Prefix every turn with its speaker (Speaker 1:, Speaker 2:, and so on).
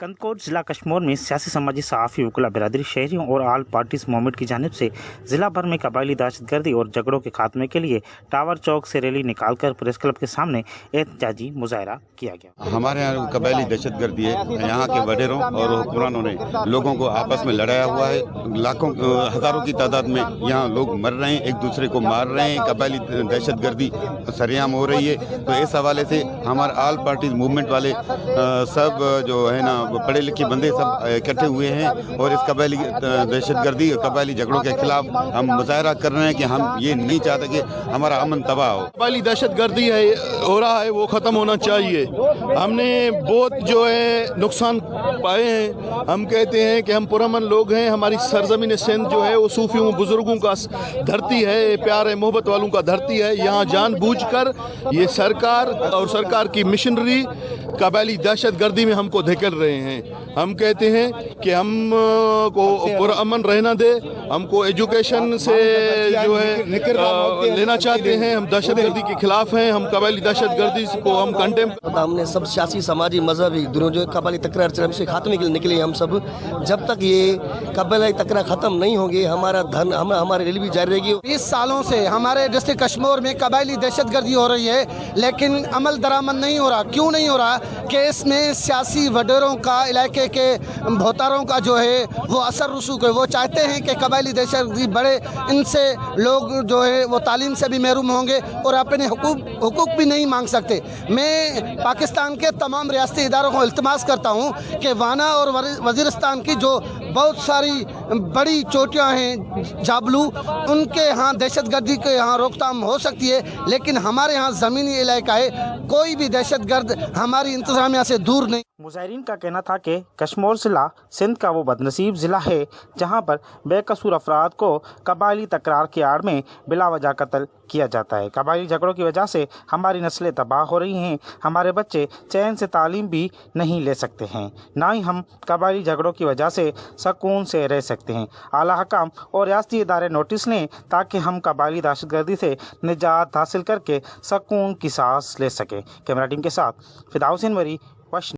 Speaker 1: कंदकोट जिला कश्मीर में सियासी समाजी सहाफ़ी वकला बिरादरी शहरियों और आल पार्टीज मूवमेंट की जानिब से जिला भर में कबायली दहशतगर्दी और झगड़ों के खात्मे के लिए टावर चौक से रैली निकालकर प्रेस क्लब के सामने एहतजाजी मुजाहरा किया गया।
Speaker 2: हमारे यहाँ कबायली दहशतगर्दी है। यहाँ के वडेरों और हुक्मरानों ने लोगों को आपस में लड़ाया हुआ है। लाखों हजारों की तादाद में यहाँ लोग मर रहे हैं, एक दूसरे को मार रहे हैं। कबायली दहशतगर्दी सरेआम हो रही है। तो इस हवाले से हमारे आल पार्टीज मूवमेंट वाले सब जो है ना पढ़े लिखे बंदे सब इकट्ठे हुए हैं और इस कबायली दहशतगर्दी कबायली झगड़ों के खिलाफ हम मुजाहरा कर रहे हैं कि हम ये नहीं चाहते कि हमारा अमन तबाह हो।
Speaker 3: कबायली दहशतगर्दी हो रहा है वो ख़त्म होना चाहिए। हमने बहुत जो है नुकसान पाए हैं। हम कहते हैं कि हम पुरअमन लोग हैं। हमारी सरजमीन सिंध जो है वो सूफियों बुजुर्गों का धरती है, प्यार है, मोहब्बत वालों का धरती है। यहाँ जानबूझकर ये सरकार और सरकार की मिशनरी कबायली दहशतगर्दी में हमको धकेल रहे हैं। हम कहते हैं कि हम को पुरअमन रहना दे, हमको एजुकेशन से जो है लेना चाहते हैं। हम दहशतगर्दी के खिलाफ हैं। हम कबायली दहशतगर्दी को हम कंडेम।
Speaker 4: हमने सब सियासी समाजी मजहबी दोनों जो कबायली तकरार से खात्मे के लिए निकले हम सब। जब तक ये कबायली तकरार ख़त्म नहीं होगी हमारा धन हमारी रैली भी जारी रहेगी।
Speaker 5: 20 सालों से हमारे डिस्ट्रिक्ट कश्मीर में कबायली दहशतगर्दी हो रही है, लेकिन अमल दरामद नहीं हो रहा। क्यों नहीं हो रहा? कि इसमें सियासी वडेरों का, इलाके के भोतारों का जो है वो असर रसूख है। वो चाहते हैं कि कबायली दहशतगर्दी बढ़े, इनसे लोग जो है वो तालीम से भी महरूम होंगे और अपने हुकूक भी नहीं मांग सकते। मैं पाकिस्तान के तमाम रियासती इदारों को इल्तिमास करता हूँ कि वाना और वज़ीरिस्तान की जो बहुत सारी बड़ी चोटियाँ हैं जाबलू, उनके यहाँ दहशतगर्दी के यहाँ रोकथाम हो सकती है, लेकिन हमारे यहाँ ज़मीनी इलाका है, कोई भी दहशतगर्द हमारी इंतज़ामिया से दूर नहीं।
Speaker 1: मुजाहिरीन का कहना था कि कश्मीर ज़िला सिंध का वो बदनसीब ज़िला है जहाँ पर बेकसूर अफराद को कबायली तकरार की आड़ में बिलावजह कत्ल किया जाता है। कबायली झगड़ों की वजह से हमारी नस्लें तबाह हो रही हैं। हमारे बच्चे चैन से तालीम भी नहीं ले सकते हैं, ना ही हम कबायली झगड़ों की वजह से सुकून से रह सकते हैं। आला हकाम और रियासती इदारे नोटिस लें ताकि हम कबायली दहशतगर्दी से निजात हासिल करके सुकून की सांस ले सकें। कैमरा टीम के साथ फिदा हुसैन वरी,